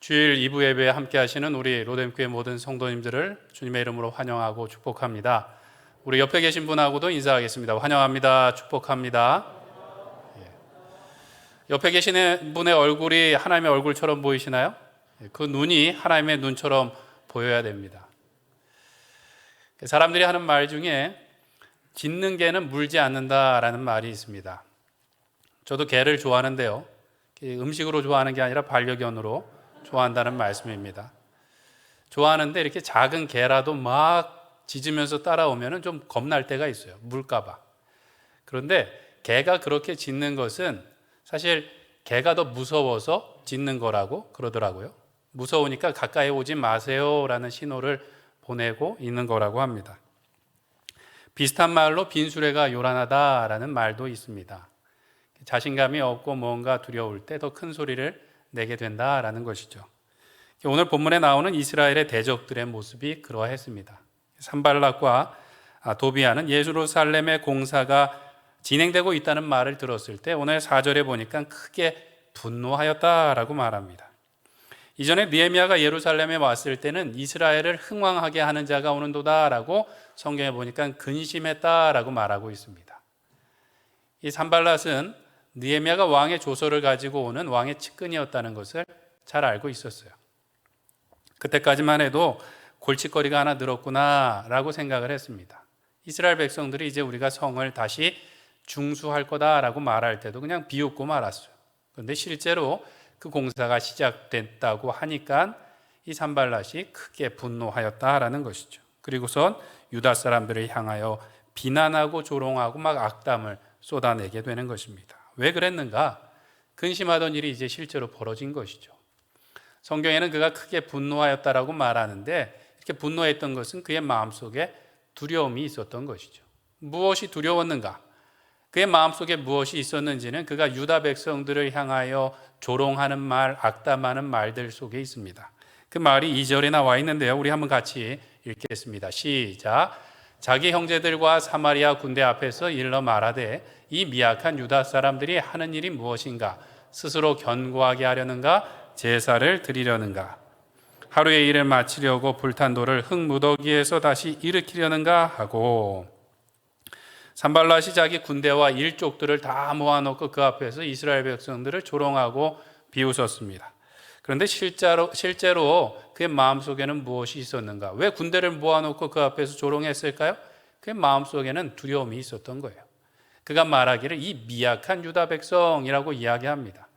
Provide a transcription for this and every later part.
주일 2부 예배에 함께 하시는 우리 로뎀교회 모든 성도님들을 주님의 이름으로 환영하고 축복합니다. 우리 옆에 계신 분하고도 인사하겠습니다. 환영합니다. 축복합니다. 옆에 계시는 분의 얼굴이 하나님의 얼굴처럼 보이시나요? 그 눈이 하나님의 눈처럼 보여야 됩니다. 사람들이 하는 말 중에 짖는 개는 물지 않는다라는 말이 있습니다. 저도 개를 좋아하는데요, 음식으로 좋아하는 게 아니라 반려견으로 좋아한다는 말씀입니다. 좋아하는데 이렇게 작은 개라도 막 짖으면서 따라오면 좀 겁날 때가 있어요. 물까봐. 그런데 개가 그렇게 짖는 것은 사실 개가 더 무서워서 짖는 거라고 그러더라고요. 무서우니까 가까이 오지 마세요 라는 신호를 보내고 있는 거라고 합니다. 비슷한 말로 빈수레가 요란하다라는 말도 있습니다. 자신감이 없고 뭔가 두려울 때 더 큰 소리를 내게 된다라는 것이죠. 오늘 본문에 나오는 이스라엘의 대적들의 모습이 그러했습니다. 산발락과 도비아는 예루살렘의 공사가 진행되고 있다는 말을 들었을 때 오늘 4절에 보니까 크게 분노하였다라고 말합니다. 이전에 느헤미야가 예루살렘에 왔을 때는 이스라엘을 흥왕하게 하는 자가 오는도다라고 성경에 보니까 근심했다라고 말하고 있습니다. 이 산발랏은 느헤미야가 왕의 조서를 가지고 오는 왕의 측근이었다는 것을 잘 알고 있었어요. 그때까지만 해도 골칫거리가 하나 늘었구나라고 생각을 했습니다. 이스라엘 백성들이 이제 우리가 성을 다시 중수할 거다라고 말할 때도 그냥 비웃고 말았어요. 그런데 실제로 그 공사가 시작됐다고 하니까 이 산발랏이 크게 분노하였다라는 것이죠. 그리고선 유다 사람들을 향하여 비난하고 조롱하고 막 악담을 쏟아내게 되는 것입니다. 왜 그랬는가? 근심하던 일이 이제 실제로 벌어진 것이죠. 성경에는 그가 크게 분노하였다라고 말하는데 이렇게 분노했던 것은 그의 마음속에 두려움이 있었던 것이죠. 무엇이 두려웠는가? 그의 마음속에 무엇이 있었는지는 그가 유다 백성들을 향하여 조롱하는 말, 악담하는 말들 속에 있습니다. 그 말이 2절에 나와 있는데요, 우리 한번 같이 읽겠습니다. 시작. 자기 형제들과 사마리아 군대 앞에서 일러 말하되 이 미약한 유다 사람들이 하는 일이 무엇인가? 스스로 견고하게 하려는가? 제사를 드리려는가? 하루의 일을 마치려고 불탄 돌을 흙무더기에서 다시 일으키려는가 하고, 산발랏이 자기 군대와 일족들을 다 모아놓고 그 앞에서 이스라엘 백성들을 조롱하고 비웃었습니다. 그런데 실제로 그의 마음속에는 무엇이 있었는가? 왜 군대를 모아놓고 그 앞에서 조롱했을까요? 그의 마음속에는 두려움이 있었던 거예요. 그가 말하기를 이 미약한 유다 백성이라고 이야기합니다.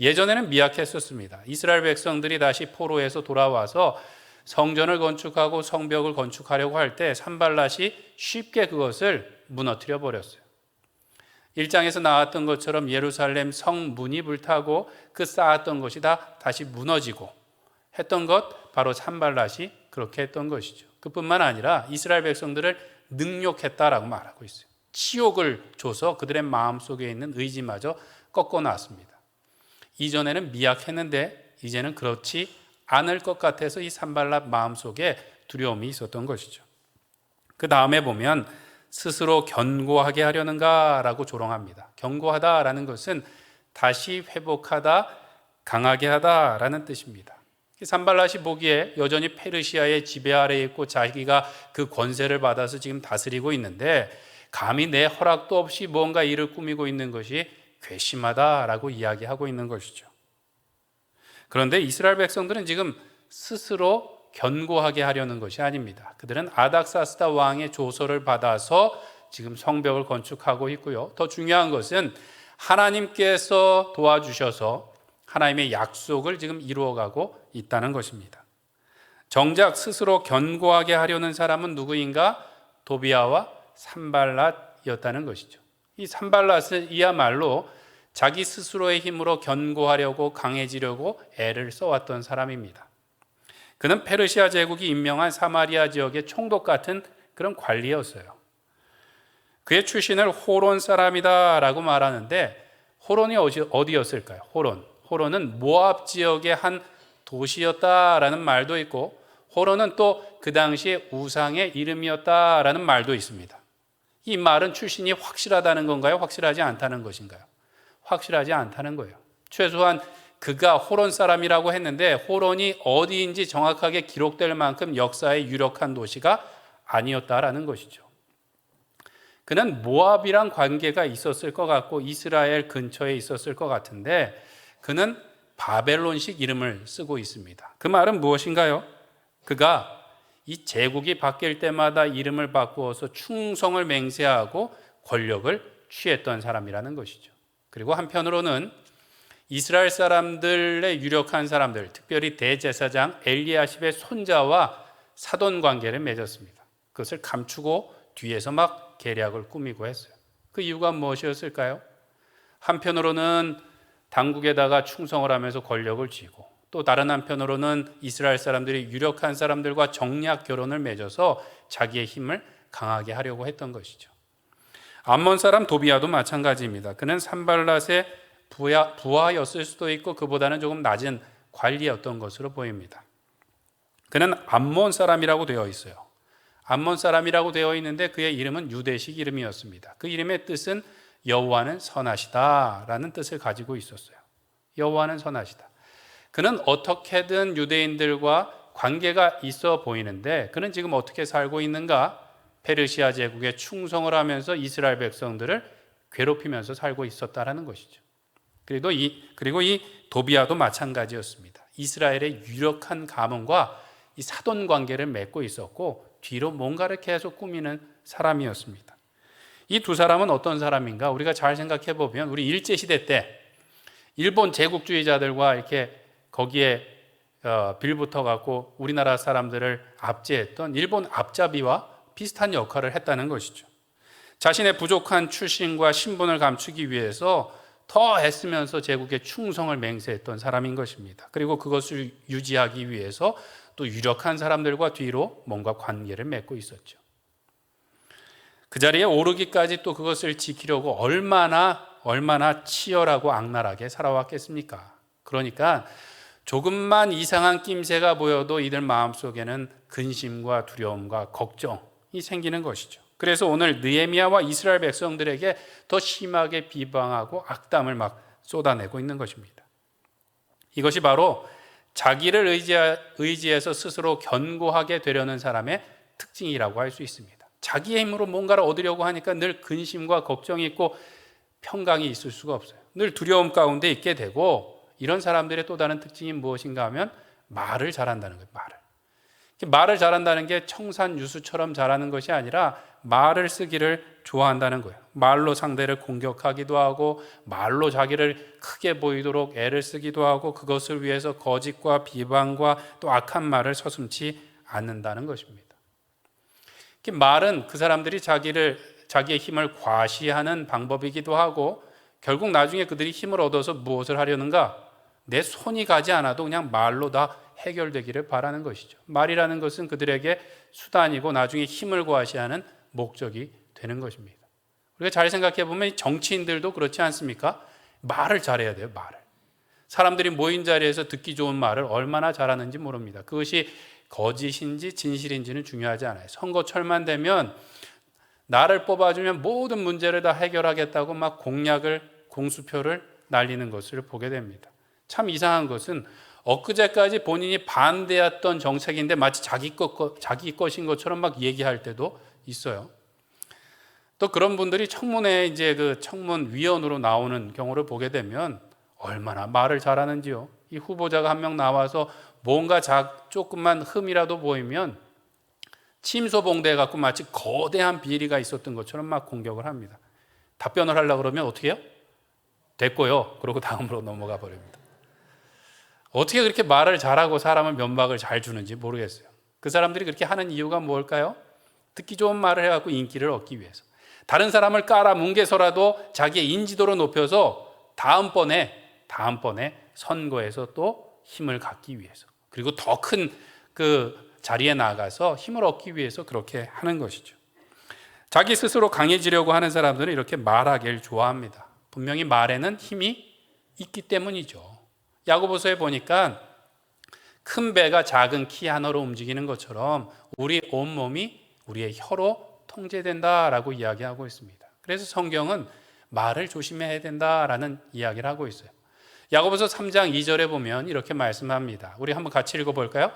예전에는 미약했었습니다. 이스라엘 백성들이 다시 포로에서 돌아와서 성전을 건축하고 성벽을 건축하려고 할 때 산발랏이 쉽게 그것을 무너뜨려 버렸어요. 1장에서 나왔던 것처럼 예루살렘 성문이 불타고 그 쌓았던 것이 다 다시 무너지고 했던 것, 바로 산발랏이 그렇게 했던 것이죠. 그뿐만 아니라 이스라엘 백성들을 능욕했다라고 말하고 있어요. 치욕을 줘서 그들의 마음속에 있는 의지마저 꺾어놨습니다. 이전에는 미약했는데 이제는 그렇지 않을 것 같아서 이 산발랏 마음속에 두려움이 있었던 것이죠. 그 다음에 보면 스스로 견고하게 하려는가라고 조롱합니다. 견고하다라는 것은 다시 회복하다, 강하게 하다라는 뜻입니다. 산발랏이 보기에 여전히 페르시아의 지배 아래에 있고 자기가 그 권세를 받아서 지금 다스리고 있는데 감히 내 허락도 없이 뭔가 일을 꾸미고 있는 것이 괘씸하다라고 이야기하고 있는 것이죠. 그런데 이스라엘 백성들은 지금 스스로 견고하게 하려는 것이 아닙니다. 그들은 아닥사스다 왕의 조서를 받아서 지금 성벽을 건축하고 있고요. 더 중요한 것은 하나님께서 도와주셔서 하나님의 약속을 지금 이루어가고 있다는 것입니다. 정작 스스로 견고하게 하려는 사람은 누구인가? 도비아와 산발랏이었다는 것이죠. 이 산발랏은 이야말로 자기 스스로의 힘으로 견고하려고 강해지려고 애를 써왔던 사람입니다. 그는 페르시아 제국이 임명한 사마리아 지역의 총독 같은 그런 관리였어요. 그의 출신을 호론 사람이다라고 말하는데 호론이 어디였을까요? 호론은 모압 지역의 한 도시였다라는 말도 있고 호론은 또 그 당시에 우상의 이름이었다라는 말도 있습니다. 이 말은 출신이 확실하다는 건가요? 확실하지 않다는 것인가요? 확실하지 않다는 거예요. 최소한 그가 호론 사람이라고 했는데 호론이 어디인지 정확하게 기록될 만큼 역사에 유력한 도시가 아니었다라는 것이죠. 그는 모압이랑 관계가 있었을 것 같고 이스라엘 근처에 있었을 것 같은데 그는 바벨론식 이름을 쓰고 있습니다. 그 말은 무엇인가요? 그가 이 제국이 바뀔 때마다 이름을 바꾸어서 충성을 맹세하고 권력을 취했던 사람이라는 것이죠. 그리고 한편으로는 이스라엘 사람들의 유력한 사람들, 특별히 대제사장 엘리야십의 손자와 사돈 관계를 맺었습니다. 그것을 감추고 뒤에서 막 계략을 꾸미고 했어요. 그 이유가 무엇이었을까요? 한편으로는 당국에다가 충성을 하면서 권력을 쥐고 또 다른 한편으로는 이스라엘 사람들이 유력한 사람들과 정략 결혼을 맺어서 자기의 힘을 강하게 하려고 했던 것이죠. 암몬 사람 도비아도 마찬가지입니다. 그는 산발랏의 부하였을 수도 있고 그보다는 조금 낮은 관리였던 것으로 보입니다. 그는 암몬 사람이라고 되어 있어요. 암몬 사람이라고 되어 있는데 그의 이름은 유대식 이름이었습니다. 그 이름의 뜻은 여호와는 선하시다라는 뜻을 가지고 있었어요. 여호와는 선하시다. 그는 어떻게든 유대인들과 관계가 있어 보이는데 그는 지금 어떻게 살고 있는가? 페르시아 제국에 충성을 하면서 이스라엘 백성들을 괴롭히면서 살고 있었다라는 것이죠. 그리고 이 도비아도 마찬가지였습니다. 이스라엘의 유력한 가문과 이 사돈 관계를 맺고 있었고 뒤로 뭔가를 계속 꾸미는 사람이었습니다. 이 두 사람은 어떤 사람인가? 우리가 잘 생각해 보면 우리 일제시대 때 일본 제국주의자들과 이렇게 거기에 빌붙어 갖고 우리나라 사람들을 압제했던 일본 앞잡이와 비슷한 역할을 했다는 것이죠. 자신의 부족한 출신과 신분을 감추기 위해서 더 애쓰면서 제국에 충성을 맹세했던 사람인 것입니다. 그리고 그것을 유지하기 위해서 또 유력한 사람들과 뒤로 뭔가 관계를 맺고 있었죠. 그 자리에 오르기까지 또 그것을 지키려고 얼마나 치열하고 악랄하게 살아왔겠습니까? 그러니까 조금만 이상한 낌새가 보여도 이들 마음속에는 근심과 두려움과 걱정이 생기는 것이죠. 그래서 오늘 느헤미야와 이스라엘 백성들에게 더 심하게 비방하고 악담을 막 쏟아내고 있는 것입니다. 이것이 바로 자기를 의지해서 스스로 견고하게 되려는 사람의 특징이라고 할 수 있습니다. 자기의 힘으로 뭔가를 얻으려고 하니까 늘 근심과 걱정이 있고 평강이 있을 수가 없어요. 늘 두려움 가운데 있게 되고 이런 사람들의 또 다른 특징이 무엇인가 하면 말을 잘한다는 거예요. 말을 잘한다는 게 청산유수처럼 잘하는 것이 아니라 말을 쓰기를 좋아한다는 거예요. 말로 상대를 공격하기도 하고 말로 자기를 크게 보이도록 애를 쓰기도 하고 그것을 위해서 거짓과 비방과 또 악한 말을 서슴지 않는다는 것입니다. 말은 그 사람들이 자기의 힘을 과시하는 방법이기도 하고 결국 나중에 그들이 힘을 얻어서 무엇을 하려는가? 내 손이 가지 않아도 그냥 말로 다 해결되기를 바라는 것이죠. 말이라는 것은 그들에게 수단이고 나중에 힘을 과시하는 목적이 되는 것입니다. 우리가 잘 생각해 보면 정치인들도 그렇지 않습니까? 말을 잘해야 돼요. 말을. 사람들이 모인 자리에서 듣기 좋은 말을 얼마나 잘하는지 모릅니다. 그것이 거짓인지 진실인지는 중요하지 않아요. 선거철만 되면 나를 뽑아주면 모든 문제를 다 해결하겠다고 막 공수표를 날리는 것을 보게 됩니다. 참 이상한 것은 엊그제까지 본인이 반대했던 정책인데 마치 자기 것인 것처럼 막 얘기할 때도 있어요. 또 그런 분들이 청문회에 이제 그 청문위원으로 나오는 경우를 보게 되면 얼마나 말을 잘하는지요. 이 후보자가 한 명 나와서 뭔가 조금만 흠이라도 보이면 침소봉대 갖고 마치 거대한 비리가 있었던 것처럼 막 공격을 합니다. 답변을 하려고 그러면 어떻게 해요? 됐고요. 그러고 다음으로 넘어가 버립니다. 어떻게 그렇게 말을 잘하고 사람을 면박을 잘 주는지 모르겠어요. 그 사람들이 그렇게 하는 이유가 뭘까요? 듣기 좋은 말을 해갖고 인기를 얻기 위해서. 다른 사람을 깔아뭉개서라도 자기의 인지도를 높여서 다음번에 선거에서 또 힘을 갖기 위해서. 그리고 더 큰 그 자리에 나가서 힘을 얻기 위해서 그렇게 하는 것이죠. 자기 스스로 강해지려고 하는 사람들은 이렇게 말하기를 좋아합니다. 분명히 말에는 힘이 있기 때문이죠. 야고보서에 보니까 큰 배가 작은 키 하나로 움직이는 것처럼 우리 온몸이 우리의 혀로 통제된다라고 이야기하고 있습니다. 그래서 성경은 말을 조심해야 된다라는 이야기를 하고 있어요. 야고보서 3장 2절에 보면 이렇게 말씀합니다. 우리 한번 같이 읽어볼까요?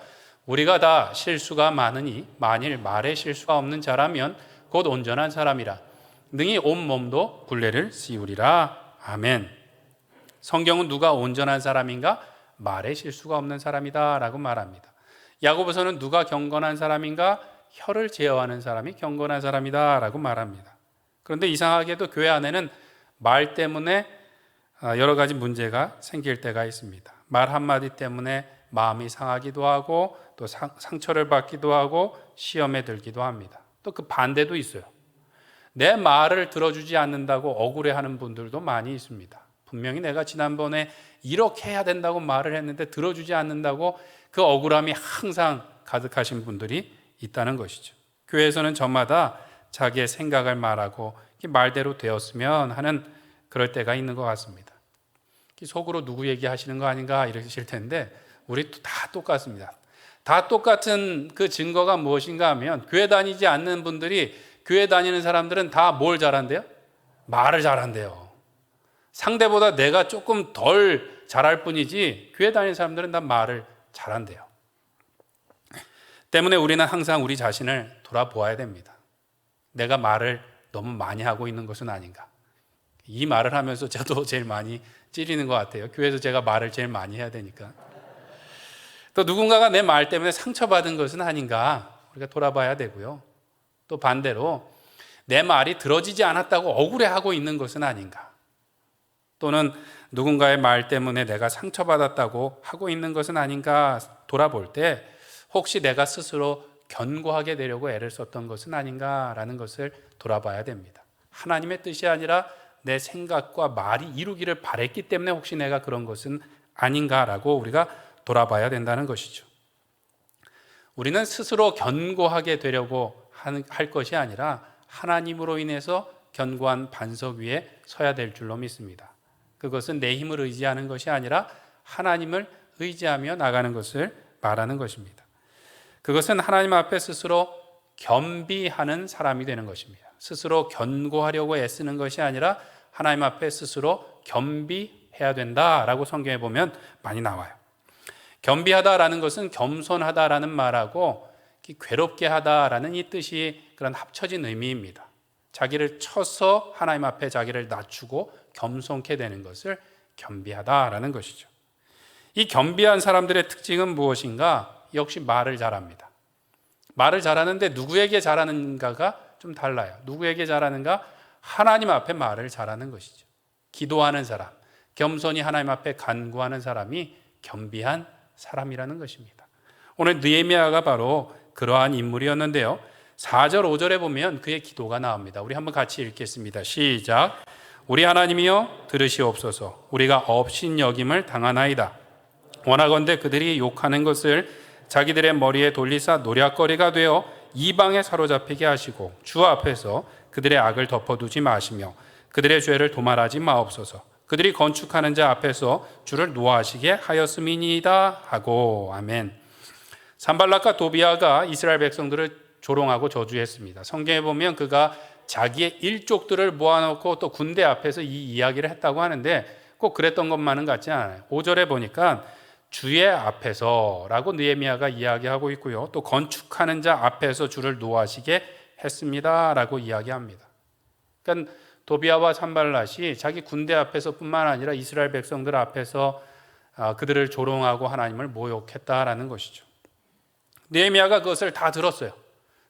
우리가 다 실수가 많으니 만일 말에 실수가 없는 자라면 곧 온전한 사람이라 능히 온 몸도 굴레를 씌우리라. 아멘. 성경은 누가 온전한 사람인가? 말에 실수가 없는 사람이다 라고 말합니다. 야고보서는 누가 경건한 사람인가? 혀를 제어하는 사람이 경건한 사람이다 라고 말합니다. 그런데 이상하게도 교회 안에는 말 때문에 여러 가지 문제가 생길 때가 있습니다. 말 한마디 때문에 마음이 상하기도 하고 또 상처를 받기도 하고 시험에 들기도 합니다. 또 그 반대도 있어요. 내 말을 들어주지 않는다고 억울해하는 분들도 많이 있습니다. 분명히 내가 지난번에 이렇게 해야 된다고 말을 했는데 들어주지 않는다고 그 억울함이 항상 가득하신 분들이 있다는 것이죠. 교회에서는 저마다 자기의 생각을 말하고 말대로 되었으면 하는 그럴 때가 있는 것 같습니다. 속으로 누구 얘기하시는 거 아닌가 이러실 텐데 우리 다 똑같습니다. 다 똑같은 그 증거가 무엇인가 하면 교회 다니지 않는 분들이 교회 다니는 사람들은 다 뭘 잘한대요? 말을 잘한대요. 상대보다 내가 조금 덜 잘할 뿐이지 교회 다니는 사람들은 다 말을 잘한대요. 때문에 우리는 항상 우리 자신을 돌아보아야 됩니다. 내가 말을 너무 많이 하고 있는 것은 아닌가. 이 말을 하면서 저도 제일 많이 찌리는 것 같아요. 교회에서 제가 말을 제일 많이 해야 되니까. 또 누군가가 내 말 때문에 상처받은 것은 아닌가 우리가 돌아봐야 되고요. 또 반대로 내 말이 들어지지 않았다고 억울해하고 있는 것은 아닌가. 또는 누군가의 말 때문에 내가 상처받았다고 하고 있는 것은 아닌가 돌아볼 때 혹시 내가 스스로 견고하게 되려고 애를 썼던 것은 아닌가라는 것을 돌아봐야 됩니다. 하나님의 뜻이 아니라 내 생각과 말이 이루기를 바랬기 때문에 혹시 내가 그런 것은 아닌가라고 우리가 돌아봐야 된다는 것이죠. 우리는 스스로 견고하게 되려고 할 것이 아니라 하나님으로 인해서 견고한 반석 위에 서야 될 줄로 믿습니다. 그것은 내 힘을 의지하는 것이 아니라 하나님을 의지하며 나가는 것을 말하는 것입니다. 그것은 하나님 앞에 스스로 겸비하는 사람이 되는 것입니다. 스스로 견고하려고 애쓰는 것이 아니라 하나님 앞에 스스로 겸비해야 된다라고 성경에 보면 많이 나와요. 겸비하다라는 것은 겸손하다라는 말하고 괴롭게 하다라는 이 뜻이 그런 합쳐진 의미입니다. 자기를 쳐서 하나님 앞에 자기를 낮추고 겸손케 되는 것을 겸비하다라는 것이죠. 이 겸비한 사람들의 특징은 무엇인가? 역시 말을 잘합니다. 말을 잘하는데 누구에게 잘하는가가 좀 달라요. 누구에게 잘하는가? 하나님 앞에 말을 잘하는 것이죠. 기도하는 사람, 겸손히 하나님 앞에 간구하는 사람이 겸비한 사람이라는 것입니다. 오늘 느헤미야가 바로 그러한 인물이었는데요. 4절 5절에 보면 그의 기도가 나옵니다. 우리 한번 같이 읽겠습니다. 시작. 우리 하나님이여 들으시옵소서. 우리가 업신여김을 당하나이다. 원하건대 그들이 욕하는 것을 자기들의 머리에 돌리사 노략거리가 되어 이방에 사로잡히게 하시고 주 앞에서 그들의 악을 덮어두지 마시며 그들의 죄를 도말하지 마옵소서. 그들이 건축하는 자 앞에서 주를 노하시게 하였음이니이다 하고. 아멘. 산발락과 도비아가 이스라엘 백성들을 조롱하고 저주했습니다. 성경에 보면 그가 자기의 일족들을 모아놓고 또 군대 앞에서 이 이야기를 했다고 하는데 꼭 그랬던 것만은 같지 않아요. 5절에 보니까 주의 앞에서라고 느헤미야가 이야기하고 있고요. 또 건축하는 자 앞에서 주를 노하시게 했습니다라고 이야기합니다. 그러니까 도비아와 산발랏이 자기 군대 앞에서뿐만 아니라 이스라엘 백성들 앞에서 그들을 조롱하고 하나님을 모욕했다라는 것이죠. 느헤미야가 그것을 다 들었어요.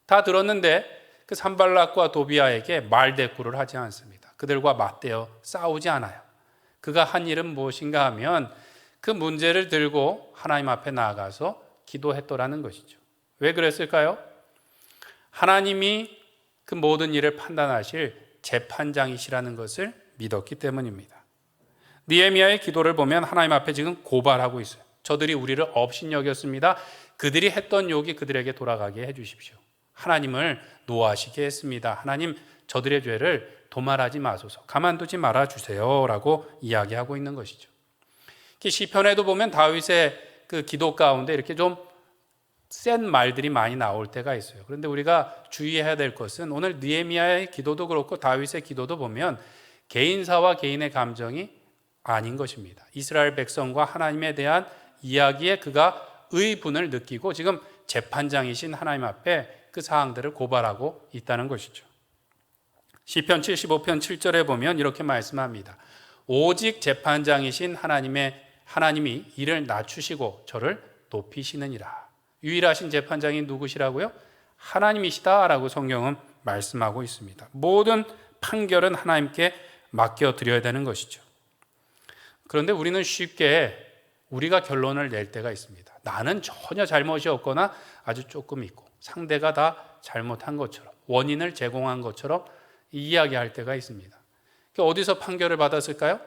다 들었는데 그 산발락과 도비아에게 말대꾸를 하지 않습니다. 그들과 맞대어 싸우지 않아요. 그가 한 일은 무엇인가 하면 그 문제를 들고 하나님 앞에 나아가서 기도했더라는 것이죠. 왜 그랬을까요? 하나님이 그 모든 일을 판단하실 재판장이시라는 것을 믿었기 때문입니다. 느헤미야의 기도를 보면 하나님 앞에 지금 고발하고 있어요. 저들이 우리를 업신여겼습니다. 그들이 했던 욕이 그들에게 돌아가게 해주십시오. 하나님을 노하시게 했습니다. 하나님 저들의 죄를 도말하지 마소서, 가만두지 말아주세요 라고 이야기하고 있는 것이죠. 시편에도 보면 다윗의 그 기도 가운데 이렇게 좀 센 말들이 많이 나올 때가 있어요. 그런데 우리가 주의해야 될 것은 오늘 느헤미야의 기도도 그렇고 다윗의 기도도 보면 개인사와 개인의 감정이 아닌 것입니다. 이스라엘 백성과 하나님에 대한 이야기에 그가 의분을 느끼고 지금 재판장이신 하나님 앞에 그 사항들을 고발하고 있다는 것이죠. 시편 75편 7절에 보면 이렇게 말씀합니다. 오직 재판장이신 하나님이 이를 낮추시고 저를 높이시느니라. 유일하신 재판장이 누구시라고요? 하나님이시다라고 성경은 말씀하고 있습니다. 모든 판결은 하나님께 맡겨드려야 되는 것이죠. 그런데 우리는 쉽게 우리가 결론을 낼 때가 있습니다. 나는 전혀 잘못이 없거나 아주 조금 있고 상대가 다 잘못한 것처럼 원인을 제공한 것처럼 이야기할 때가 있습니다. 어디서 판결을 받았을까요?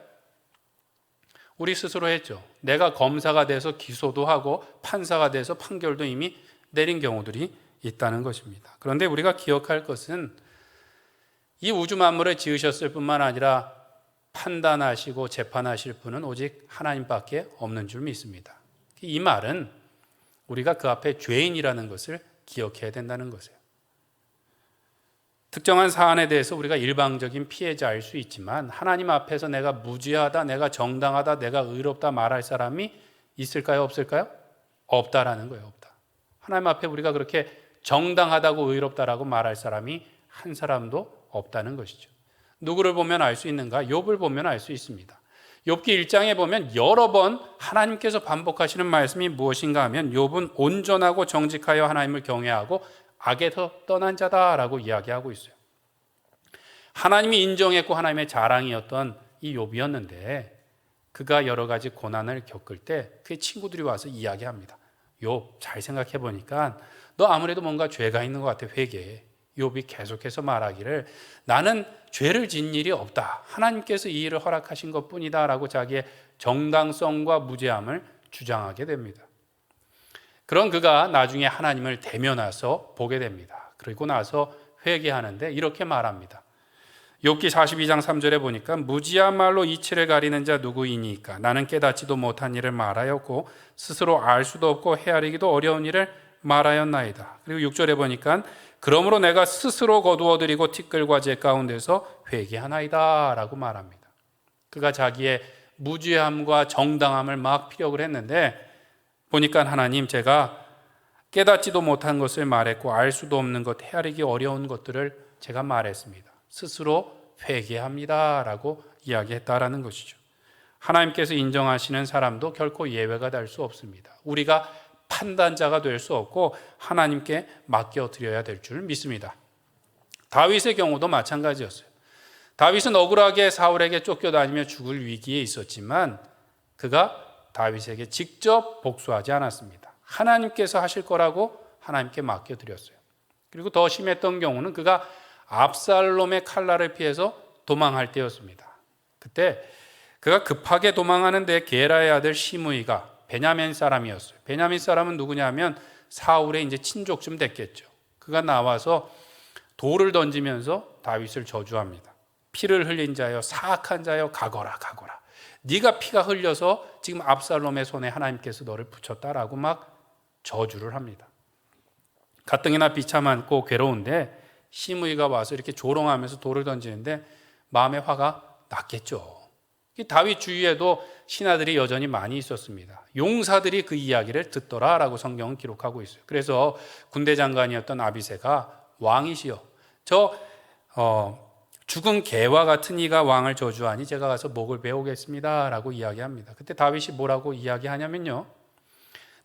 우리 스스로 했죠. 내가 검사가 돼서 기소도 하고 판사가 돼서 판결도 이미 내린 경우들이 있다는 것입니다. 그런데 우리가 기억할 것은 이 우주 만물을 지으셨을 뿐만 아니라 판단하시고 재판하실 분은 오직 하나님밖에 없는 줄 믿습니다. 이 말은 우리가 그 앞에 죄인이라는 것을 기억해야 된다는 것이에요. 특정한 사안에 대해서 우리가 일방적인 피해자일 수 있지만 하나님 앞에서 내가 무죄하다, 내가 정당하다, 내가 의롭다 말할 사람이 있을까요? 없을까요? 없다라는 거예요. 없다. 하나님 앞에 우리가 그렇게 정당하다고 의롭다라고 말할 사람이 한 사람도 없다는 것이죠. 누구를 보면 알 수 있는가? 욥을 보면 알 수 있습니다. 욥기 1장에 보면 여러 번 하나님께서 반복하시는 말씀이 무엇인가 하면 욥은 온전하고 정직하여 하나님을 경외하고 악에서 떠난 자다라고 이야기하고 있어요. 하나님이 인정했고 하나님의 자랑이었던 이 욥이었는데 그가 여러 가지 고난을 겪을 때 그의 친구들이 와서 이야기합니다. 욥, 잘 생각해 보니까 너 아무래도 뭔가 죄가 있는 것 같아. 회개해. 욥이 계속해서 말하기를 나는 죄를 지은 일이 없다. 하나님께서 이 일을 허락하신 것뿐이다 라고 자기의 정당성과 무죄함을 주장하게 됩니다. 그런 그가 나중에 하나님을 대면해서 보게 됩니다. 그리고 나서 회개하는데 이렇게 말합니다. 욥기 42장 3절에 보니까 무지한 말로 이치를 가리는 자 누구이니까 나는 깨닫지도 못한 일을 말하였고 스스로 알 수도 없고 헤아리기도 어려운 일을 말하였나이다. 그리고 6절에 보니까 그러므로 내가 스스로 거두어드리고 티끌과 재 가운데서 회개하나이다 라고 말합니다. 그가 자기의 무죄함과 정당함을 막 피력을 했는데 보니까 하나님 제가 깨닫지도 못한 것을 말했고 알 수도 없는 것, 헤아리기 어려운 것들을 제가 말했습니다. 스스로 회개합니다 라고 이야기했다라는 것이죠. 하나님께서 인정하시는 사람도 결코 예외가 될 수 없습니다. 우리가 판단자가 될 수 없고 하나님께 맡겨드려야 될 줄 믿습니다. 다윗의 경우도 마찬가지였어요. 다윗은 억울하게 사울에게 쫓겨다니며 죽을 위기에 있었지만 그가 다윗에게 직접 복수하지 않았습니다. 하나님께서 하실 거라고 하나님께 맡겨드렸어요. 그리고 더 심했던 경우는 그가 압살롬의 칼날을 피해서 도망할 때였습니다. 그때 그가 급하게 도망하는데 게라의 아들 시므이가 베냐민 사람이었어요. 베냐민 사람은 누구냐면 사울의 이제 친족쯤 됐겠죠. 그가 나와서 돌을 던지면서 다윗을 저주합니다. 피를 흘린 자여, 사악한 자여, 가거라, 가거라. 네가 피가 흘려서 지금 압살롬의 손에 하나님께서 너를 붙였다라고 막 저주를 합니다. 가뜩이나 비참하고 괴로운데 시므이가 와서 이렇게 조롱하면서 돌을 던지는데 마음의 화가 났겠죠. 다윗 주위에도 신하들이 여전히 많이 있었습니다. 용사들이 그 이야기를 듣더라라고 성경은 기록하고 있어요. 그래서 군대 장관이었던 아비새가 왕이시여 죽은 개와 같은 이가 왕을 저주하니 제가 가서 목을 베오겠습니다 라고 이야기합니다. 그때 다윗이 뭐라고 이야기하냐면요,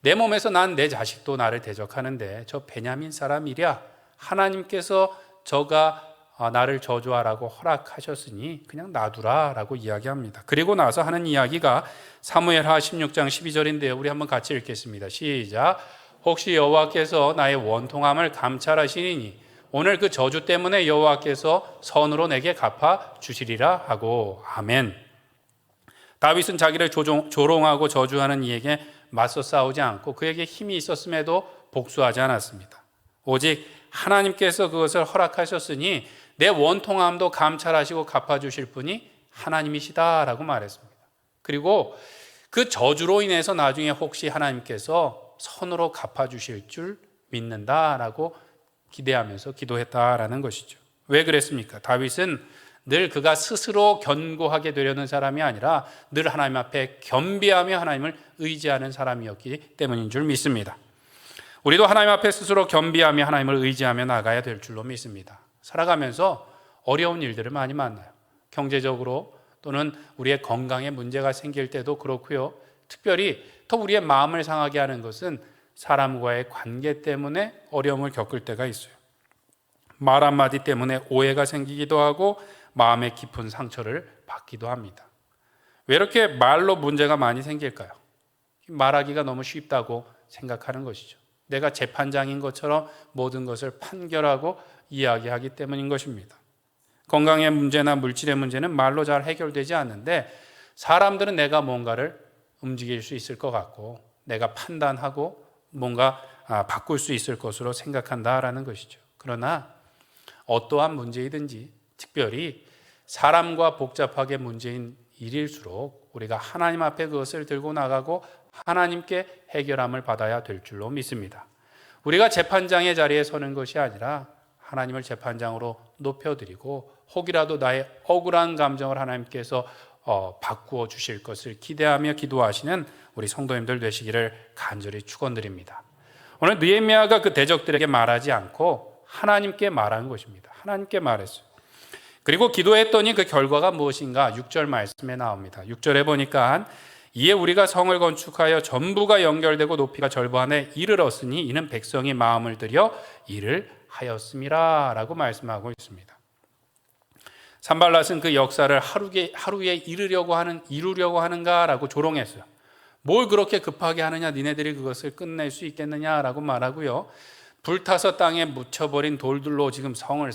내 몸에서 난 내 자식도 나를 대적하는데 저 베냐민 사람이랴 하나님께서 저가 나를 저주하라고 허락하셨으니 그냥 놔두라 라고 이야기합니다. 그리고 나서 하는 이야기가 사무엘하 16장 12절인데요. 우리 한번 같이 읽겠습니다. 시작. 혹시 여호와께서 나의 원통함을 감찰하시니 오늘 그 저주 때문에 여호와께서 선으로 내게 갚아 주시리라 하고. 아멘. 다윗은 자기를 조롱하고 저주하는 이에게 맞서 싸우지 않고 그에게 힘이 있었음에도 복수하지 않았습니다. 오직 하나님께서 그것을 허락하셨으니 내 원통함도 감찰하시고 갚아주실 분이 하나님이시다라고 말했습니다. 그리고 그 저주로 인해서 나중에 혹시 하나님께서 선으로 갚아주실 줄 믿는다라고 기대하면서 기도했다라는 것이죠. 왜 그랬습니까? 다윗은 늘 그가 스스로 견고하게 되려는 사람이 아니라 늘 하나님 앞에 겸비하며 하나님을 의지하는 사람이었기 때문인 줄 믿습니다. 우리도 하나님 앞에 스스로 겸비하며 하나님을 의지하며 나가야 될 줄로 믿습니다. 살아가면서 어려운 일들을 많이 만나요. 경제적으로 또는 우리의 건강에 문제가 생길 때도 그렇고요. 특별히 더 우리의 마음을 상하게 하는 것은 사람과의 관계 때문에 어려움을 겪을 때가 있어요. 말 한마디 때문에 오해가 생기기도 하고 마음의 깊은 상처를 받기도 합니다. 왜 이렇게 말로 문제가 많이 생길까요? 말하기가 너무 쉽다고 생각하는 것이죠. 내가 재판장인 것처럼 모든 것을 판결하고 이야기하기 때문인 것입니다. 건강의 문제나 물질의 문제는 말로 잘 해결되지 않는데 사람들은 내가 뭔가를 움직일 수 있을 것 같고 내가 판단하고 뭔가 바꿀 수 있을 것으로 생각한다라는 것이죠. 그러나 어떠한 문제이든지 특별히 사람과 복잡하게 문제인 일일수록 우리가 하나님 앞에 그것을 들고 나가고 하나님께 해결함을 받아야 될 줄로 믿습니다. 우리가 재판장의 자리에 서는 것이 아니라 하나님을 재판장으로 높여드리고 혹이라도 나의 억울한 감정을 하나님께서 바꾸어 주실 것을 기대하며 기도하시는 우리 성도님들 되시기를 간절히 축원드립니다. 오늘 느헤미야가 그 대적들에게 말하지 않고 하나님께 말한 것입니다. 하나님께 말했어요. 그리고 기도했더니 그 결과가 무엇인가 6절 말씀에 나옵니다. 6절에 보니까 이에 우리가 성을 건축하여 전부가 연결되고 높이가 절반에 이르렀으니 이는 백성이 마음을 들여 일을 하였음이라 라고 말씀하고 있습니다. 산발랏은 그 역사를 하루에 이루려고 하는가라고 조롱했어요. 뭘 그렇게 급하게 하느냐, 니네들이 그것을 끝낼 수 있겠느냐라고 말하고요. 불타서 땅에 묻혀버린 돌들로 지금 성을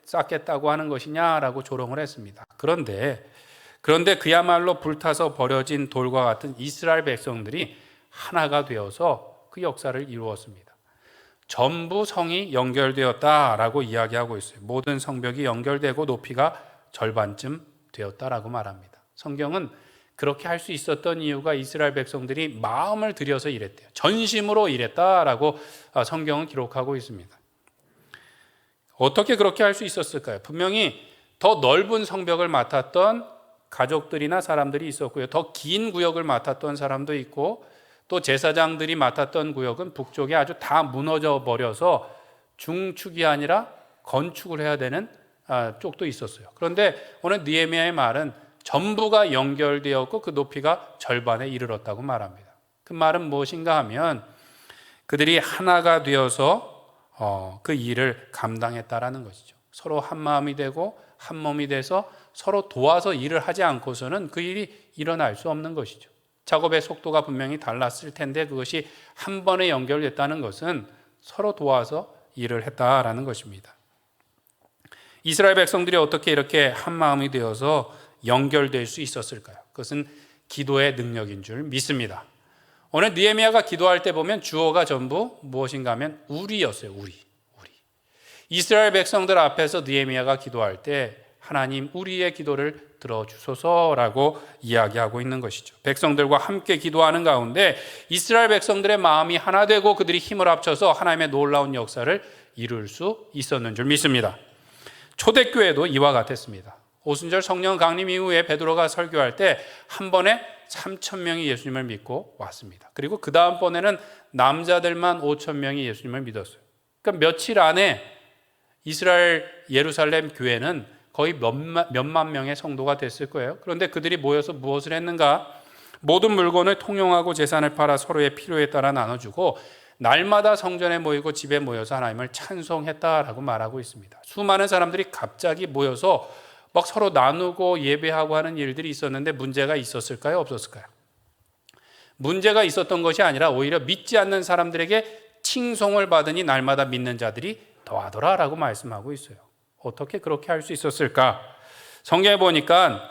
쌓겠다고 하는 것이냐라고 조롱을 했습니다. 그런데 그야말로 불타서 버려진 돌과 같은 이스라엘 백성들이 하나가 되어서 그 역사를 이루었습니다. 전부 성이 연결되었다라고 이야기하고 있어요. 모든 성벽이 연결되고 높이가 절반쯤 되었다라고 말합니다. 성경은 그렇게 할 수 있었던 이유가 이스라엘 백성들이 마음을 들여서 일했대요. 전심으로 일했다라고 성경은 기록하고 있습니다. 어떻게 그렇게 할 수 있었을까요? 분명히 더 넓은 성벽을 맡았던 가족들이나 사람들이 있었고요. 더 긴 구역을 맡았던 사람도 있고 또 제사장들이 맡았던 구역은 북쪽에 아주 다 무너져 버려서 중축이 아니라 건축을 해야 되는 쪽도 있었어요. 그런데 오늘 느헤미야의 말은 전부가 연결되었고 그 높이가 절반에 이르렀다고 말합니다. 그 말은 무엇인가 하면 그들이 하나가 되어서 그 일을 감당했다라는 것이죠. 서로 한 마음이 되고 한 몸이 돼서 서로 도와서 일을 하지 않고서는 그 일이 일어날 수 없는 것이죠. 작업의 속도가 분명히 달랐을 텐데 그것이 한 번에 연결됐다는 것은 서로 도와서 일을 했다라는 것입니다. 이스라엘 백성들이 어떻게 이렇게 한 마음이 되어서 연결될 수 있었을까요? 그것은 기도의 능력인 줄 믿습니다. 오늘 느헤미야가 기도할 때 보면 주어가 전부 무엇인가 하면 우리였어요. 우리. 이스라엘 백성들 앞에서 느헤미야가 기도할 때 하나님 우리의 기도를 들어주소서라고 이야기하고 있는 것이죠. 백성들과 함께 기도하는 가운데 이스라엘 백성들의 마음이 하나 되고 그들이 힘을 합쳐서 하나님의 놀라운 역사를 이룰 수 있었는 줄 믿습니다. 초대교회도 이와 같았습니다. 오순절 성령 강림 이후에 베드로가 설교할 때 한 번에 3,000명이 예수님을 믿고 왔습니다. 그리고 그 다음번에는 남자들만 5,000명이 예수님을 믿었어요. 그러니까 며칠 안에 이스라엘 예루살렘 교회는 거의 몇만 명의 성도가 됐을 거예요. 그런데 그들이 모여서 무엇을 했는가? 모든 물건을 통용하고 재산을 팔아 서로의 필요에 따라 나눠주고 날마다 성전에 모이고 집에 모여서 하나님을 찬송했다라고 말하고 있습니다. 수많은 사람들이 갑자기 모여서 막 서로 나누고 예배하고 하는 일들이 있었는데 문제가 있었을까요? 없었을까요? 문제가 있었던 것이 아니라 오히려 믿지 않는 사람들에게 칭송을 받으니 날마다 믿는 자들이 더하더라라고 말씀하고 있어요. 어떻게 그렇게 할 수 있었을까? 성경에 보니까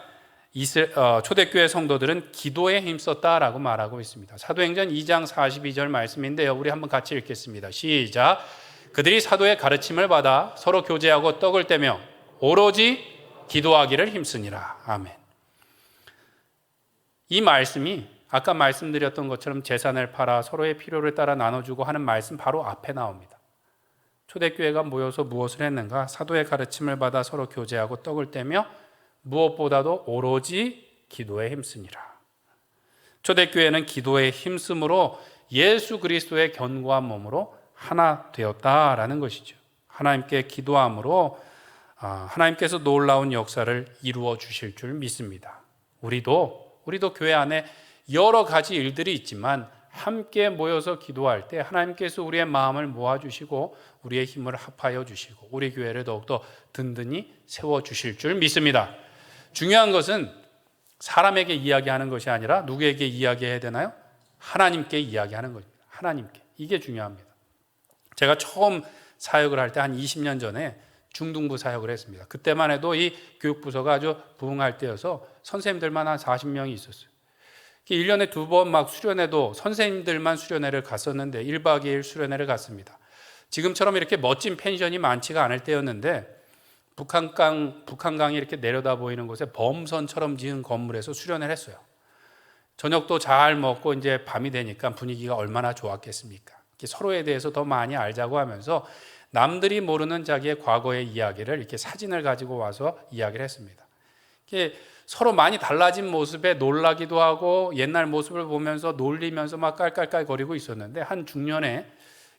초대교회 성도들은 기도에 힘썼다라고 말하고 있습니다. 사도행전 2장 42절 말씀인데요. 우리 한번 같이 읽겠습니다. 시작. 그들이 사도의 가르침을 받아 서로 교제하고 떡을 떼며 오로지 기도하기를 힘쓰니라. 아멘. 이 말씀이 아까 말씀드렸던 것처럼 재산을 팔아 서로의 필요를 따라 나눠주고 하는 말씀 바로 앞에 나옵니다. 초대교회가 모여서 무엇을 했는가? 사도의 가르침을 받아 서로 교제하고 떡을 떼며 무엇보다도 오로지 기도에 힘쓰니라. 초대교회는 기도에 힘쓰므로 예수 그리스도의 견고한 몸으로 하나 되었다라는 것이죠. 하나님께 기도함으로 하나님께서 놀라운 역사를 이루어 주실 줄 믿습니다. 우리도 교회 안에 여러 가지 일들이 있지만 함께 모여서 기도할 때 하나님께서 우리의 마음을 모아주시고 우리의 힘을 합하여 주시고 우리 교회를 더욱더 든든히 세워주실 줄 믿습니다. 중요한 것은 사람에게 이야기하는 것이 아니라 누구에게 이야기해야 되나요? 하나님께 이야기하는 겁니다. 하나님께. 이게 중요합니다. 제가 처음 사역을 할 때 한 20년 전에 중등부 사역을 했습니다. 그때만 해도 이 교육부서가 아주 부흥할 때여서 선생님들만 한 40명이 있었어요. 1년에 2번 막 수련회도 선생님들만 수련회를 갔었는데 1박 2일 수련회를 갔습니다. 지금처럼 이렇게 멋진 펜션이 많지가 않을 때였는데 북한강이 이렇게 내려다 보이는 곳에 범선처럼 지은 건물에서 수련회를 했어요. 저녁도 잘 먹고 이제 밤이 되니까 분위기가 얼마나 좋았겠습니까? 서로에 대해서 더 많이 알자고 하면서 남들이 모르는 자기의 과거의 이야기를 이렇게 사진을 가지고 와서 이야기를 했습니다. 서로 많이 달라진 모습에 놀라기도 하고 옛날 모습을 보면서 놀리면서 막 깔깔깔거리고 있었는데 한 중년의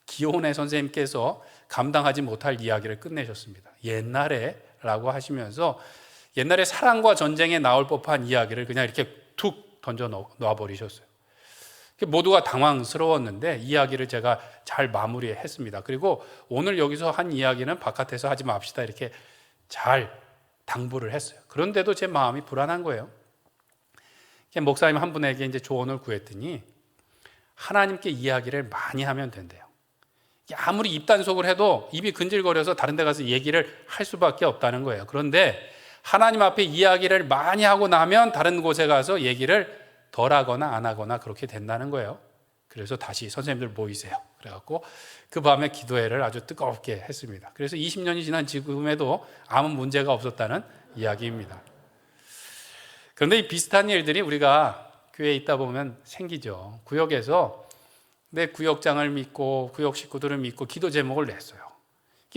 기혼의 선생님께서 감당하지 못할 이야기를 끝내셨습니다. 옛날에 라고 하시면서 옛날에 사랑과 전쟁에 나올 법한 이야기를 그냥 이렇게 툭 던져 놔버리셨어요. 모두가 당황스러웠는데 이야기를 제가 잘 마무리했습니다. 그리고 오늘 여기서 한 이야기는 바깥에서 하지 맙시다 이렇게 잘 당부를 했어요. 그런데도 제 마음이 불안한 거예요. 목사님 한 분에게 이제 조언을 구했더니 하나님께 이야기를 많이 하면 된대요. 아무리 입단속을 해도 입이 근질거려서 다른 데 가서 얘기를 할 수밖에 없다는 거예요. 그런데 하나님 앞에 이야기를 많이 하고 나면 다른 곳에 가서 얘기를 덜 하거나 안 하거나 그렇게 된다는 거예요. 그래서 다시 선생님들 모이세요. 그래갖고 그 밤에 기도회를 아주 뜨겁게 했습니다. 그래서 20년이 지난 지금에도 아무 문제가 없었다는 이야기입니다. 그런데 이 비슷한 일들이 우리가 교회에 있다 보면 생기죠. 구역에서 내 구역장을 믿고 구역 식구들을 믿고 기도 제목을 냈어요.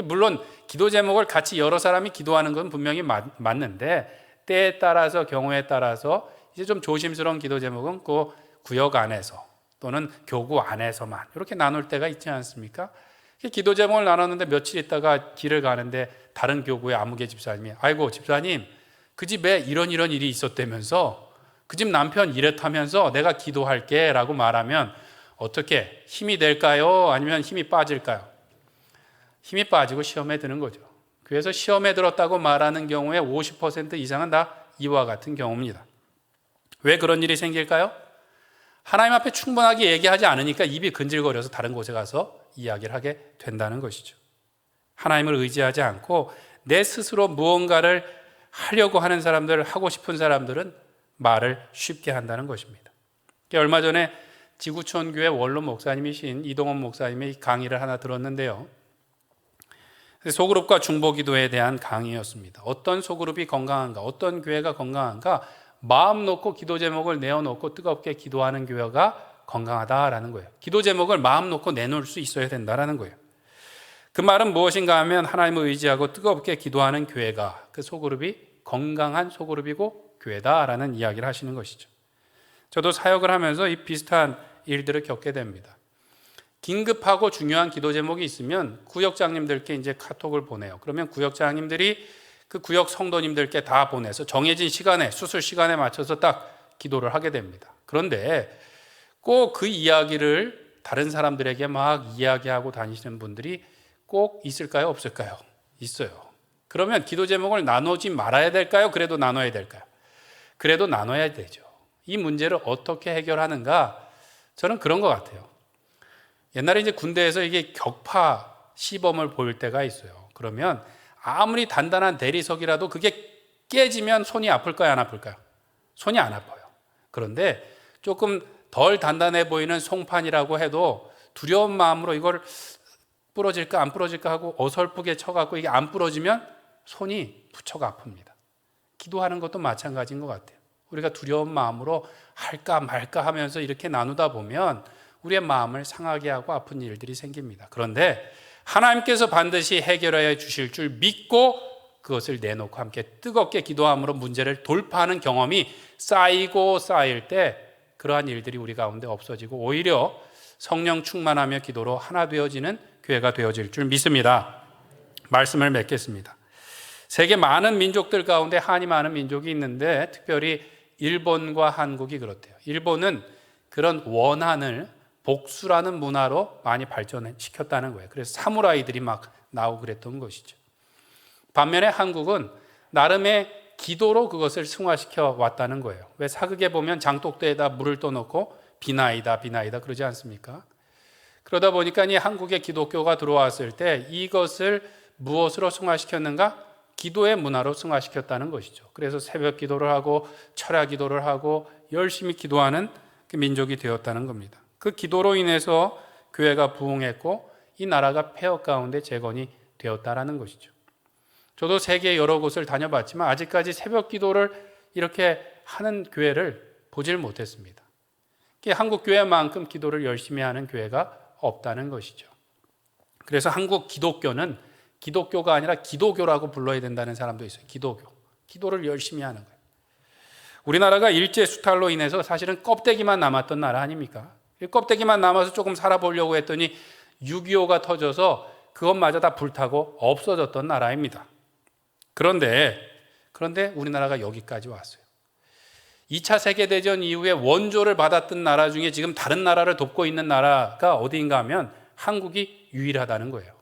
물론 기도 제목을 같이 여러 사람이 기도하는 건 분명히 맞는데 때에 따라서 경우에 따라서 이제 좀 조심스러운 기도 제목은 그 구역 안에서 또는 교구 안에서만 이렇게 나눌 때가 있지 않습니까? 기도 제목을 나눴는데 며칠 있다가 길을 가는데 다른 교구의 아무개 집사님이 아이고 집사님 그 집에 이런 일이 있었다면서 그 집 남편 이랬다면서 내가 기도할게 라고 말하면 어떻게 힘이 될까요? 아니면 힘이 빠질까요? 힘이 빠지고 시험에 드는 거죠. 그래서 시험에 들었다고 말하는 경우에 50% 이상은 다 이와 같은 경우입니다. 왜 그런 일이 생길까요? 하나님 앞에 충분하게 얘기하지 않으니까 입이 근질거려서 다른 곳에 가서 이야기를 하게 된다는 것이죠. 하나님을 의지하지 않고 내 스스로 무언가를 하려고 하는 사람들, 하고 싶은 사람들은 말을 쉽게 한다는 것입니다. 얼마 전에 지구촌 교회 원로 목사님이신 이동원 목사님의 강의를 하나 들었는데요. 소그룹과 중보기도에 대한 강의였습니다. 어떤 소그룹이 건강한가, 어떤 교회가 건강한가, 마음 놓고 기도 제목을 내어놓고 뜨겁게 기도하는 교회가 건강하다라는 거예요. 기도 제목을 마음 놓고 내놓을 수 있어야 된다라는 거예요. 그 말은 무엇인가 하면 하나님을 의지하고 뜨겁게 기도하는 교회가 그 소그룹이 건강한 소그룹이고 교회다라는 이야기를 하시는 것이죠. 저도 사역을 하면서 이 비슷한 일들을 겪게 됩니다. 긴급하고 중요한 기도 제목이 있으면 구역장님들께 이제 카톡을 보내요. 그러면 구역장님들이 그 구역 성도님들께 다 보내서 정해진 시간에, 수술 시간에 맞춰서 딱 기도를 하게 됩니다. 그런데 꼭 그 이야기를 다른 사람들에게 막 이야기하고 다니시는 분들이 꼭 있을까요? 없을까요? 있어요. 그러면 기도 제목을 나누지 말아야 될까요? 그래도 나눠야 될까요? 그래도 나눠야 되죠. 이 문제를 어떻게 해결하는가? 저는 그런 것 같아요. 옛날에 이제 군대에서 이게 격파 시범을 보일 때가 있어요. 그러면 아무리 단단한 대리석이라도 그게 깨지면 손이 아플까요? 안 아플까요? 손이 안 아파요. 그런데 조금 덜 단단해 보이는 송판이라고 해도 두려운 마음으로 이걸 부러질까 안 부러질까 하고 어설프게 쳐갖고 이게 안 부러지면 손이 부쩍 아픕니다. 기도하는 것도 마찬가지인 것 같아요. 우리가 두려운 마음으로 할까 말까 하면서 이렇게 나누다 보면 우리의 마음을 상하게 하고 아픈 일들이 생깁니다. 그런데 하나님께서 반드시 해결해 주실 줄 믿고 그것을 내놓고 함께 뜨겁게 기도함으로 문제를 돌파하는 경험이 쌓이고 쌓일 때 그러한 일들이 우리 가운데 없어지고 오히려 성령 충만하며 기도로 하나 되어지는 교회가 되어질 줄 믿습니다. 말씀을 맺겠습니다. 세계 많은 민족들 가운데 한이 많은 민족이 있는데 특별히 일본과 한국이 그렇대요. 일본은 그런 원한을 복수라는 문화로 많이 발전시켰다는 거예요. 그래서 사무라이들이 막 나오고 그랬던 것이죠. 반면에 한국은 나름의 기도로 그것을 승화시켜 왔다는 거예요. 왜 사극에 보면 장독대에다 물을 떠놓고 비나이다 비나이다 그러지 않습니까? 그러다 보니까 이 한국에 기독교가 들어왔을 때 이것을 무엇으로 승화시켰는가? 기도의 문화로 승화시켰다는 것이죠. 그래서 새벽 기도를 하고 철야 기도를 하고 열심히 기도하는 그 민족이 되었다는 겁니다. 그 기도로 인해서 교회가 부흥했고 이 나라가 폐허 가운데 재건이 되었다라는 것이죠. 저도 세계 여러 곳을 다녀봤지만 아직까지 새벽 기도를 이렇게 하는 교회를 보질 못했습니다. 한국 교회만큼 기도를 열심히 하는 교회가 없다는 것이죠. 그래서 한국 기독교는 기독교가 아니라 기도교라고 불러야 된다는 사람도 있어요. 기도를 열심히 하는 거예요. 우리나라가 일제 수탈로 인해서 사실은 껍데기만 남았던 나라 아닙니까? 껍데기만 남아서 조금 살아보려고 했더니 6.25가 터져서 그것마저 다 불타고 없어졌던 나라입니다. 그런데 우리나라가 여기까지 왔어요. 2차 세계대전 이후에 원조를 받았던 나라 중에 지금 다른 나라를 돕고 있는 나라가 어디인가 하면 한국이 유일하다는 거예요.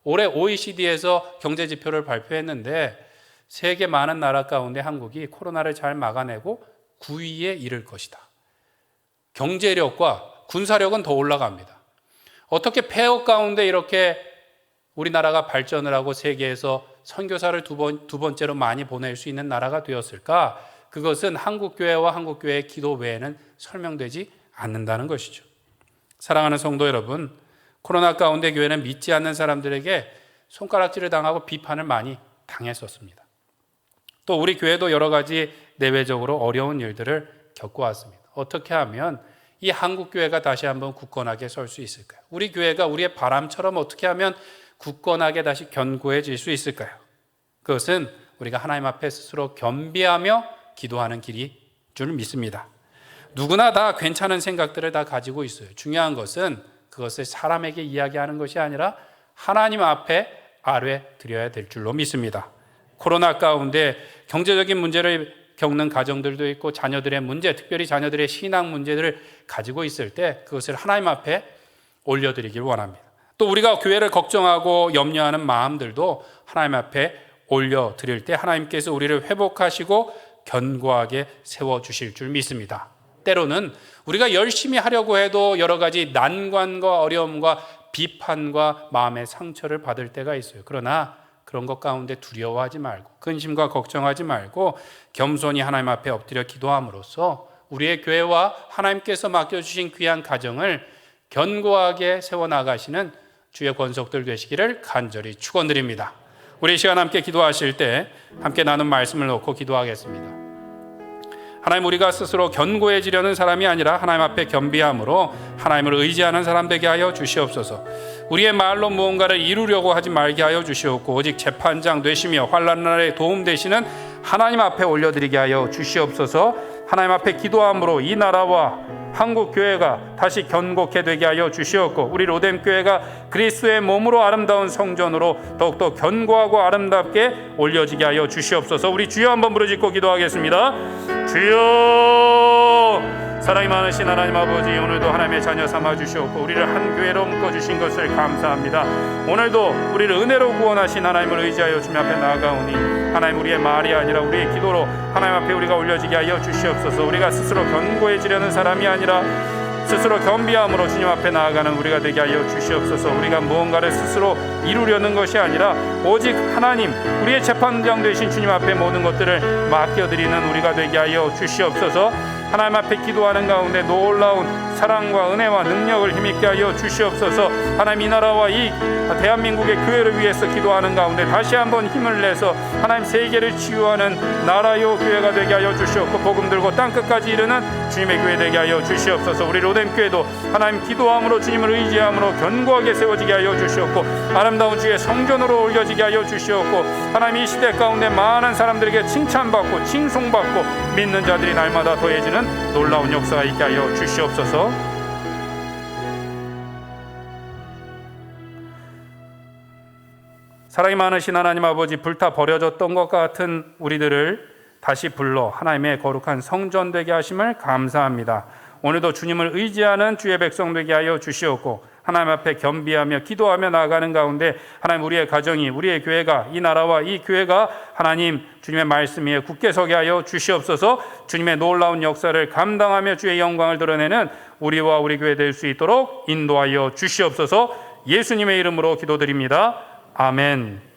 올해 OECD에서 경제지표를 발표했는데 세계 많은 나라 가운데 한국이 코로나를 잘 막아내고 9위에 이를 것이다. 경제력과 군사력은 더 올라갑니다. 어떻게 폐허 가운데 이렇게 우리나라가 발전을 하고 세계에서 선교사를 두 번째로 많이 보낼 수 있는 나라가 되었을까? 그것은 한국교회와 한국교회의 기도 외에는 설명되지 않는다는 것이죠. 사랑하는 성도 여러분, 코로나 가운데 교회는 믿지 않는 사람들에게 손가락질을 당하고 비판을 많이 당했었습니다. 또 우리 교회도 여러 가지 내외적으로 어려운 일들을 겪어왔습니다. 어떻게 하면 이 한국교회가 다시 한번 굳건하게 설 수 있을까요? 우리 교회가 우리의 바람처럼 어떻게 하면 굳건하게 다시 견고해질 수 있을까요? 그것은 우리가 하나님 앞에 스스로 겸비하며 기도하는 길이 줄 믿습니다. 누구나 다 괜찮은 생각들을 다 가지고 있어요. 중요한 것은 그것을 사람에게 이야기하는 것이 아니라 하나님 앞에 아뢰드려야 될 줄로 믿습니다. 코로나 가운데 경제적인 문제를 겪는 가정들도 있고 자녀들의 문제, 특별히 자녀들의 신앙 문제들을 가지고 있을 때 그것을 하나님 앞에 올려드리길 원합니다. 또 우리가 교회를 걱정하고 염려하는 마음들도 하나님 앞에 올려드릴 때 하나님께서 우리를 회복하시고 견고하게 세워주실 줄 믿습니다. 때로는 우리가 열심히 하려고 해도 여러 가지 난관과 어려움과 비판과 마음의 상처를 받을 때가 있어요. 그러나 그런 것 가운데 두려워하지 말고 근심과 걱정하지 말고 겸손히 하나님 앞에 엎드려 기도함으로써 우리의 교회와 하나님께서 맡겨주신 귀한 가정을 견고하게 세워나가시는 주의 권속들 되시기를 간절히 축원드립니다. 우리 시간 함께 기도하실 때 함께 나눈 말씀을 놓고 기도하겠습니다. 하나님, 우리가 스스로 견고해지려는 사람이 아니라 하나님 앞에 겸비함으로 하나님을 의지하는 사람 되게 하여 주시옵소서. 우리의 말로 무언가를 이루려고 하지 말게 하여 주시옵고 오직 재판장 되시며 환난 날에 도움 되시는 하나님 앞에 올려드리게 하여 주시옵소서. 하나님 앞에 기도함으로 이 나라와 한국 교회가 다시 견고케 되게 하여 주시옵고 우리 로뎀 교회가 그리스도의 몸으로 아름다운 성전으로 더욱더 견고하고 아름답게 올려지게 하여 주시옵소서. 우리 주여 한번 부르짖고 기도하겠습니다. 주여, 사랑이 많으신 하나님 아버지, 오늘도 하나님의 자녀 삼아 주시옵고 우리를 한 교회로 묶어주신 것을 감사합니다. 오늘도 우리를 은혜로 구원하신 하나님을 의지하여 주님 앞에 나아가오니 하나님, 우리의 말이 아니라 우리의 기도로 하나님 앞에 우리가 올려지게 하여 주시옵소서. 우리가 스스로 견고해지려는 사람이 아니라 스스로 겸비함으로 주님 앞에 나아가는 우리가 되게 하여 주시옵소서. 우리가 무언가를 스스로 이루려는 것이 아니라 오직 하나님, 우리의 재판장 되신 주님 앞에 모든 것들을 맡겨드리는 우리가 되게 하여 주시옵소서. 하나님 앞에 기도하는 가운데 놀라운 사랑과 은혜와 능력을 힘있게 하여 주시옵소서. 하나님, 이 나라와 이 대한민국의 교회를 위해서 기도하는 가운데 다시 한번 힘을 내서 하나님 세계를 치유하는 나라요 교회가 되게 하여 주시옵고, 복음 들고 땅끝까지 이르는 주님의 교회 되게 하여 주시옵소서. 우리 로뎀교회도 하나님 기도함으로 주님을 의지함으로 견고하게 세워지게 하여 주시옵고, 아름다운 주의 성전으로 올려지게 하여 주시옵고, 하나님 이 시대 가운데 많은 사람들에게 칭찬받고 칭송받고 믿는 자들이 날마다 더해지는 놀라운 역사가 있게 하여 주시옵소서. 사랑이 많으신 하나님 아버지, 불타 버려졌던 것 같은 우리들을 다시 불러 하나님의 거룩한 성전 되게 하심을 감사합니다. 오늘도 주님을 의지하는 주의 백성 되게 하여 주시옵고, 하나님 앞에 겸비하며 기도하며 나아가는 가운데 하나님, 우리의 가정이, 우리의 교회가, 이 나라와 이 교회가 하나님 주님의 말씀 위에 굳게 서게 하여 주시옵소서. 주님의 놀라운 역사를 감당하며 주의 영광을 드러내는 우리와 우리 교회 될 수 있도록 인도하여 주시옵소서. 예수님의 이름으로 기도드립니다. 아멘.